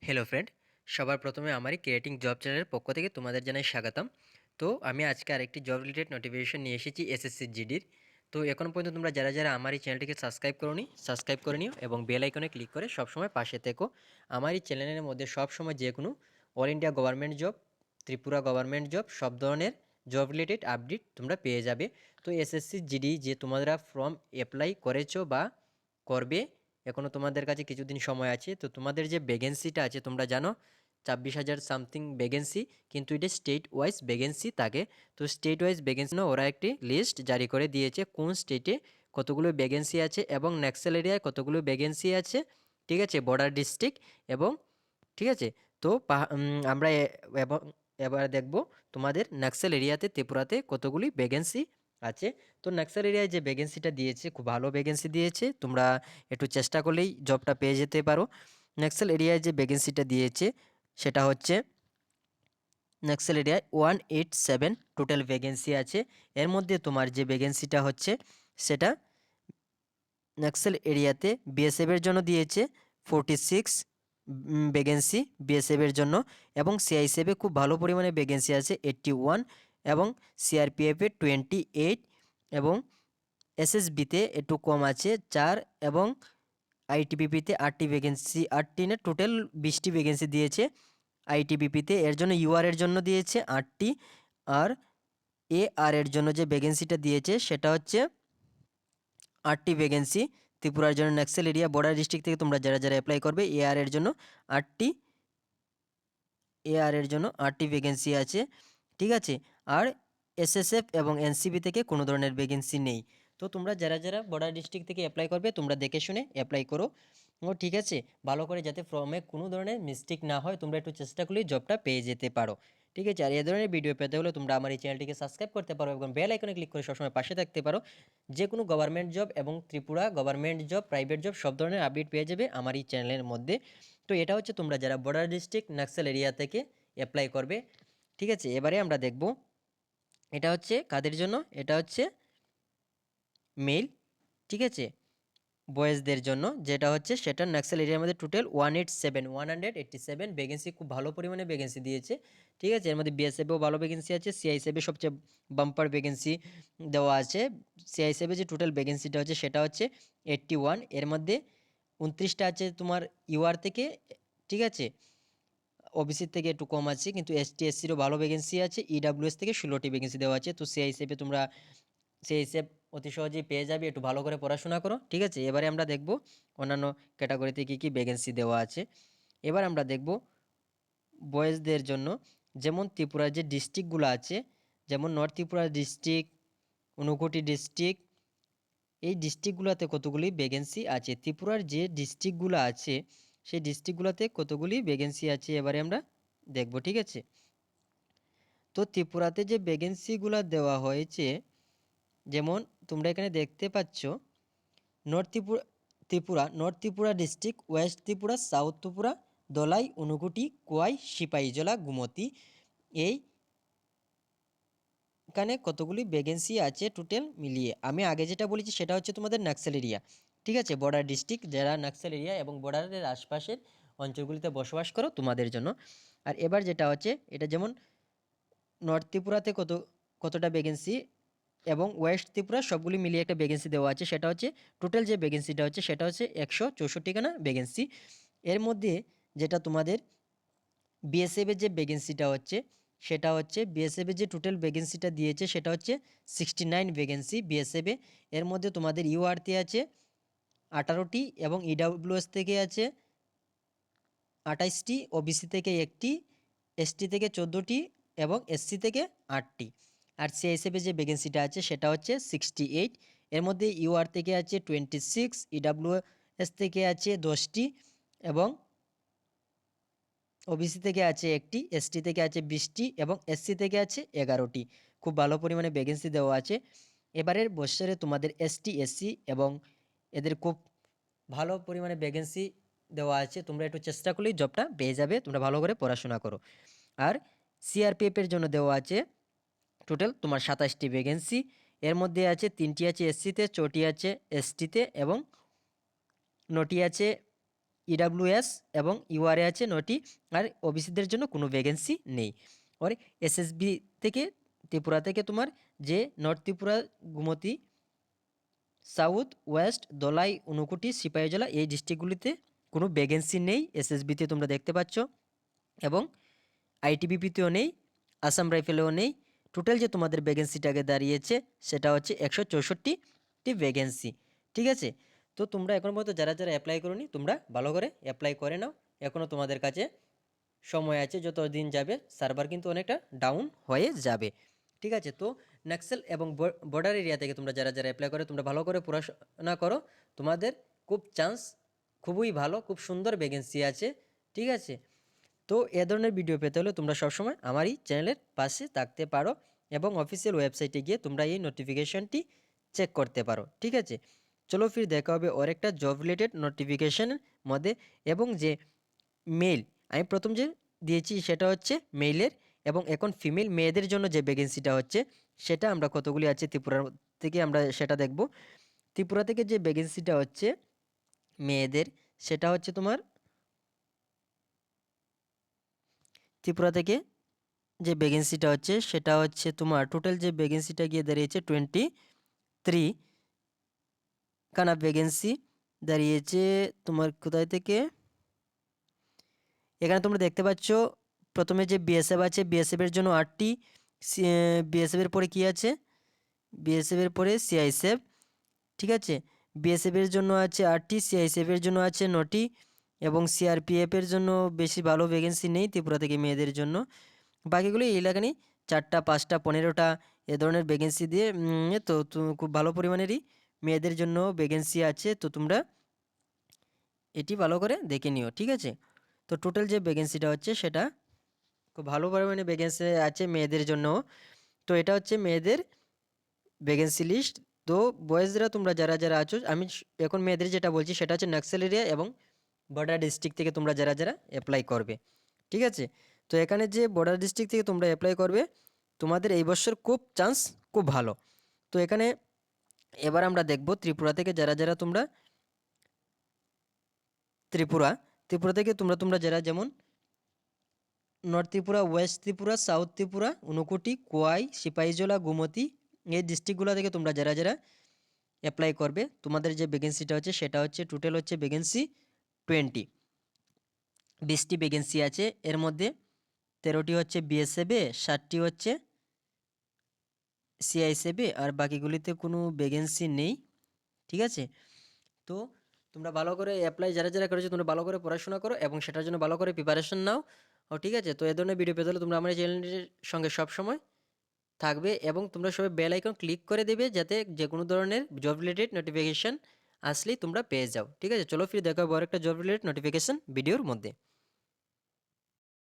Hello friend, সবার প্রথমে আমারই ক্রিয়েটিং জব চ্যানেলের পক্ষ থেকে তোমাদের জানাই স্বাগতম। তো আমি আজকে আরেকটি জব রিলেটেড নোটিফিকেশন নিয়ে এসেছি এসএসসি জিডির। তো এখন পর্যন্ত তোমরা যারা যারা আমার এই চ্যানেলটিকে সাবস্ক্রাইব করোনি সাবস্ক্রাইব করে নিও এবং বেল আইকনে ক্লিক করে সবসময় পাশে থেকো। আমার এই চ্যানেলের মধ্যে সবসময় যে কোনো all India government job, Tripura government job, সব ধরনের জব রিলেটেড আপডেট তোমরা পেয়ে যাবে। তো এসএসসি জিডি যে তোমরা ফর্ম অ্যাপ্লাই করেছো বা করবে, এখনও তোমাদের কাছে কিছুদিন সময় আছে। তো তোমাদের যে ভ্যাকেন্সিটা আছে তোমরা জানো 26,000 সামথিং ভ্যাকেন্সি, কিন্তু এটা স্টেট ওয়াইজ ভ্যাকেন্সি থাকে। তো স্টেট ওয়াইজ ভ্যাকেন্সি ওরা একটি লিস্ট জারি করে দিয়েছে কোন স্টেটে কতগুলো ভ্যাকেন্সি আছে এবং ন্যাক্সেল এরিয়ায় কতগুলো ভ্যাকেন্সি আছে, ঠিক আছে, বর্ডার ডিস্ট্রিক্ট এবং ঠিক আছে। তো আমরা এবং এবার দেখব তোমাদের নাক্সাল এরিয়াতে ত্রিপুরাতে কতগুলি ভ্যাকেন্সি আছে। তো নাক্সাল এরিয়ায় যে ভ্যাকেন্সিটা দিয়েছে খুব ভালো ভ্যাকেন্সি দিয়েছে, তোমরা একটু চেষ্টা করলেই জবটা পেয়ে যেতে পারো। নাক্সাল এরিয়ায় যে ভ্যাকেন্সিটা দিয়েছে সেটা হচ্ছে নাক্সাল এরিয়ায় 187 টোটাল ভ্যাকেন্সি আছে। এর মধ্যে তোমার যে ভ্যাকেন্সিটা হচ্ছে সেটা নাক্সাল এরিয়াতে বিএসএফের জন্য দিয়েছে 46 ভ্যাকেন্সি বিএসএফের জন্য, এবং সিআইএসএফে খুব ভালো পরিমাণে ভ্যাকেন্সি আছে 81, এবং সিআরপিএফে 28, এবং এসএসবিতে একটু কম আছে 4, এবং আইটিবিপিতে 8টি ভ্যাকেন্সি, 8টি না টোটাল 20টি ভ্যাকেন্সি দিয়েছে আইটিবিপিতে। এর জন্য ইউআর এর জন্য দিয়েছে 8টি, আর এআর এর জন্য যে ভ্যাকেন্সিটা দিয়েছে সেটা হচ্ছে 8টি ভ্যাকেন্সি। ত্রিপুরার জন্য নাক্সাল এরিয়া বর্ডার ডিস্ট্রিক্ট থেকে তোমরা যারা যারা অ্যাপ্লাই করবে এআর এর জন্য 8টি, এআর এর জন্য 8টি ভ্যাকেন্সি আছে, ঠিক আছে। আর এসএসএফ এবং এনসিবি থেকে কোনো ধরনের ভ্যাকেন্সি নেই। তো তোমরা যারা যারা বর্ডার ডিস্ট্রিক্ট থেকে অ্যাপ্লাই করবে তোমরা দেখে শুনে অ্যাপ্লাই করো, ও ঠিক আছে, ভালো করে যাতে ফর্মে কোনো ধরনের মিস্টেক না হয়, তোমরা একটু চেষ্টা করলেই জবটা পেয়ে যেতে পারো, ঠিক আছে। আর এই ধরনের ভিডিও পেতে হলে তোমরা আমার এই চ্যানেলটিকে সাবস্ক্রাইব করতে পারো এবং বেল আইকনে ক্লিক করে সবসময় পাশে থাকতে পারো। যে কোনো গভর্নমেন্ট জব এবং Tripura government job, private job সব ধরনের আপডেট পেয়ে যাবে আমার এই চ্যানেলের মধ্যে। তো এটা হচ্ছে তোমরা যারা বর্ডার ডিস্ট্রিক্ট নাক্সাল এরিয়া থেকে অ্যাপ্লাই করবে, ঠিক আছে। এবারে আমরা দেখব এটা হচ্ছে কাদের জন্য, এটা হচ্ছে মেল, ঠিক আছে, বয়েজদের জন্য যেটা হচ্ছে সেটা নাক্সাল এরিয়ার মধ্যে টোটাল 187 ভ্যাকেন্সি, খুব ভালো পরিমাণে ভ্যাকেন্সি দিয়েছে, ঠিক আছে। এর মধ্যে বিএসএফেও ভালো ভ্যাকেন্সি আছে, সিআইএসএফে সবচেয়ে বাম্পার ভ্যাকেন্সি দেওয়া আছে। সিআইএসএফে যে টোটাল ভ্যাকেন্সিটা হচ্ছে সেটা হচ্ছে 81, এর মধ্যে 29টা আছে তোমার ইউআর থেকে, ঠিক আছে। ওবিসির থেকে একটু কম আছে, কিন্তু এসটি এসসিরও ভালো ভ্যাকেন্সি আছে। ইডাব্লিউএস থেকে 16টি ভ্যাকেন্সি দেওয়া আছে। তো সেই হিসেবে তোমরা সেই হিসেব অতি সহজেই পেয়ে যাবে, একটু ভালো করে পড়াশোনা করো, ঠিক আছে। এবারে আমরা দেখব অন্যান্য ক্যাটাগরিতে কী কী ভ্যাকেন্সি দেওয়া আছে। এবার আমরা দেখব বয়েজদের জন্য, যেমন ত্রিপুরার যে ডিস্ট্রিক্টগুলো আছে, যেমন north Tripura district, Unakoti district, এই ডিস্ট্রিক্টগুলোতে কতগুলি ভ্যাকেন্সি আছে। ত্রিপুরার যে ডিস্ট্রিক্টগুলো আছে সেই ডিস্ট্রিক্টগুলোতে কতগুলি ভ্যাকেন্সি আছে এবারে আমরা দেখব, ঠিক আছে। তো ত্রিপুরাতে যে ভ্যাকেন্সিগুলো দেওয়া হয়েছে, যেমন তোমরা এখানে দেখতে পাচ্ছ north Tripura district, west Tripura, south Tripura, Dhalai, Unakoti, Khowai, Sepahijala, Gomati, এই এখানে কতগুলি ভ্যাকেন্সি আছে টোটাল মিলিয়ে। আমি আগে যেটা বলেছি সেটা হচ্ছে তোমাদের নাক্সাল এরিয়া, ঠিক আছে, বর্ডার ডিস্ট্রিক্ট যারা নাক্সাল এরিয়া এবং বর্ডারের আশপাশের অঞ্চলগুলিতে বসবাস করো তোমাদের জন্য। আর এবার যেটা হচ্ছে এটা যেমন নর্থ ত্রিপুরাতে কতটা ভ্যাকেন্সি এবং ওয়েস্ট ত্রিপুরা সবগুলি মিলিয়ে একটা ভ্যাকেন্সি দেওয়া আছে, সেটা হচ্ছে টোটাল যে ভ্যাকেন্সিটা হচ্ছে সেটা হচ্ছে 164খানা ভ্যাকেন্সি। এর মধ্যে যেটা তোমাদের বিএসএফের যে ভ্যাকেন্সিটা হচ্ছে সেটা হচ্ছে বিএসএফের যে টোটাল ভ্যাকেন্সিটা দিয়েছে সেটা হচ্ছে 69 ভ্যাকেন্সি বিএসএফে। এর মধ্যে তোমাদের ইউআরতে আছে 18টি এবং ইডাব্লিউএস থেকে আছে 28টি, ওবিসি থেকে 1টি, এসটি থেকে 14টি এবং এসসি থেকে 8টি। আর সিআইএসএফে যে ভ্যাকেন্সিটা আছে সেটা হচ্ছে 68। এর মধ্যে ইউআর থেকে আছে 26, ইডাব্লিউএস থেকে আছে 10টি এবং ওবিসি থেকে আছে 1টি, এসটি থেকে আছে 20টি এবং এসসি থেকে আছে 11টি। খুব ভালো পরিমাণে ভ্যাকেন্সি দেওয়া আছে। এবারের বছরে তোমাদের এসটি এসসি এবং এদের খুব ভালো পরিমাণে ভ্যাকেন্সি দেওয়া আছে, তোমরা একটু চেষ্টা করলেই জবটা পেয়ে যাবে, তোমরা ভালো করে পড়াশোনা করো। আর সিআরপিএফের জন্য দেওয়া আছে টোটাল তোমার 27টি ভ্যাকেন্সি। এর মধ্যে আছে 3টি আছে এসসিতে, 4টি আছে এসটিতে এবং 9টি আছে ইডাব্লিউএস এবং ইউআরএ আছে 9টি, আর ওবিসিদের জন্য কোনো ভ্যাকেন্সি নেই। আর এসএসবি থেকে ত্রিপুরা থেকে তোমার যে north Tripura, Gomati, south, west, Dhalai, Unakoti, Sepahijala এই ডিস্ট্রিক্টগুলিতে কোনো ভ্যাকেন্সি নেই। এসএসবিতে তোমরা দেখতে পাচ্ছ, এবং আইটিবিপিতেও নেই, আসাম রাইফেলেও নেই। টোটাল যে তোমাদের ভ্যাকেন্সিটাকে দাঁড়িয়েছে সেটা হচ্ছে 164টি ভ্যাকেন্সি। ঠিক আছে, তো তোমরা এখন পর্যন্ত যারা যারা অ্যাপ্লাই করোনি তোমরা ভালো করে অ্যাপ্লাই করে নাও, এখনও তোমাদের কাছে সময় আছে। যত দিন যাবে সার্ভার কিন্তু অনেকটা ডাউন হয়ে যাবে। ঠিক আছে, তো নাক্সেল এবং বর্ডার এরিয়া থেকে তোমরা যারা যারা অ্যাপ্লাই করে তোমরা ভালো করে পড়াশোনা করো, তোমাদের খুব চান্স খুবই ভালো, খুব সুন্দর ভ্যাকেন্সি আছে। ঠিক আছে, তো এ ধরনের ভিডিও পেতে হলে তোমরা সবসময় আমারই চ্যানেলের পাশে থাকতে পারো, এবং অফিসিয়াল ওয়েবসাইটে গিয়ে তোমরা এই নোটিফিকেশনটি চেক করতে পারো। ঠিক আছে, চলো ফির দেখা হবে ওর একটা জব রিলেটেড নোটিফিকেশনের মধ্যে। এবং যে মেল আমি প্রথম যে দিয়েছি সেটা হচ্ছে মেইলের, এবং এখন ফিমেল মেয়েদের জন্য যে ভ্যাকেন্সিটা হচ্ছে সেটা আমরা কতগুলি আছে ত্রিপুরা থেকে আমরা সেটা দেখব। ত্রিপুরা থেকে যে ভ্যাকেন্সিটা হচ্ছে মেয়েদের, সেটা হচ্ছে তোমার ত্রিপুরা থেকে যে ভ্যাকেন্সিটা হচ্ছে সেটা হচ্ছে তোমার টোটাল যে ভ্যাকেন্সিটা গিয়ে দাঁড়িয়েছে 23 খানা ভ্যাকেন্সি দাঁড়িয়েছে তোমার কোথায় থেকে। এখানে তোমরা দেখতে পাচ্ছ প্রথমে যে বিএসএফ আছে, বিএসএফের জন্য 8টি, বিএসএফের পরে কি আছে, বিএসএফের পরে সিআইএসএফ। ঠিক আছে, বিএসএফের জন্য আছে 8টি, সিআইএসএফের জন্য আছে 9টি, এবং সিআরপিএফের জন্য বেশি ভালো ভ্যাকেন্সি নেই ত্রিপুরা থেকে মেয়েদের জন্য। বাকিগুলো এই এলাকানি 4টা 5টা 15টা এ ধরনের ভ্যাকেন্সি দিয়ে তো খুব ভালো পরিমাণেরই মেয়েদের জন্য ভ্যাকেন্সি আছে। তো তোমরা এটি ভালো করে দেখে নিও। ঠিক আছে, তো টোটাল যে ভ্যাকেন্সিটা হচ্ছে সেটা খুব ভালো পরিমাণে ভ্যাকেন্সি আছে মেয়েদের জন্য। তো এটা হচ্ছে মেয়েদের ভ্যাকেন্সি লিস্ট। তো বয়েজরা তোমরা যারা যারা আছো, আমি এখন মেয়েদের যেটা বলছি সেটা হচ্ছে নাক্সেল এরিয়া এবং বর্ডার ডিস্ট্রিক্ট থেকে তোমরা যারা যারা অ্যাপ্লাই করবে। ঠিক আছে, তো এখানে যে বর্ডার ডিস্ট্রিক্ট থেকে তোমরা অ্যাপ্লাই করবে তোমাদের এই বছর খুব চান্স খুব ভালো। তো এখানে এবার আমরা দেখব ত্রিপুরা থেকে যারা যারা তোমরা ত্রিপুরা থেকে তোমরা তোমরা যারা যেমন north Tripura, west Tripura, south Tripura, Unakoti, Khowai, Sepahijala, Gomati এই ডিস্ট্রিক্টগুলো থেকে তোমরা যারা যারা অ্যাপ্লাই করবে তোমাদের যে ভ্যাকেন্সিটা হচ্ছে সেটা হচ্ছে টোটাল হচ্ছে ভ্যাকেন্সি 20টি ভ্যাকেন্সি আছে। এর মধ্যে 13টি হচ্ছে বিএসএফে, 7টি হচ্ছে সিআইএসএফে, আর বাকিগুলিতে কোনো ভ্যাকেন্সি নেই। ঠিক আছে, তো তোমরা ভালো করে অ্যাপ্লাই যারা যারা করেছো তোমরা ভালো করে পড়াশোনা করো এবং সেটার জন্য ভালো করে প্রিপারেশন নাও। ও ঠিক আছে, তো এ ধরনের ভিডিও পেতে হলে তোমরা আমার এই চ্যানেলের সঙ্গে সবসময় থাকবে, এবং তোমরা সবাই বেল আইকন ক্লিক করে দেবে যাতে যে কোনো ধরনের জব রিলেটেড নোটিফিকেশান আসলেই তোমরা পেয়ে যাও। ঠিক আছে, চলো ফির দেখা হবে আর একটা জব রিলেটেড নোটিফিকেশান ভিডিওর মধ্যে।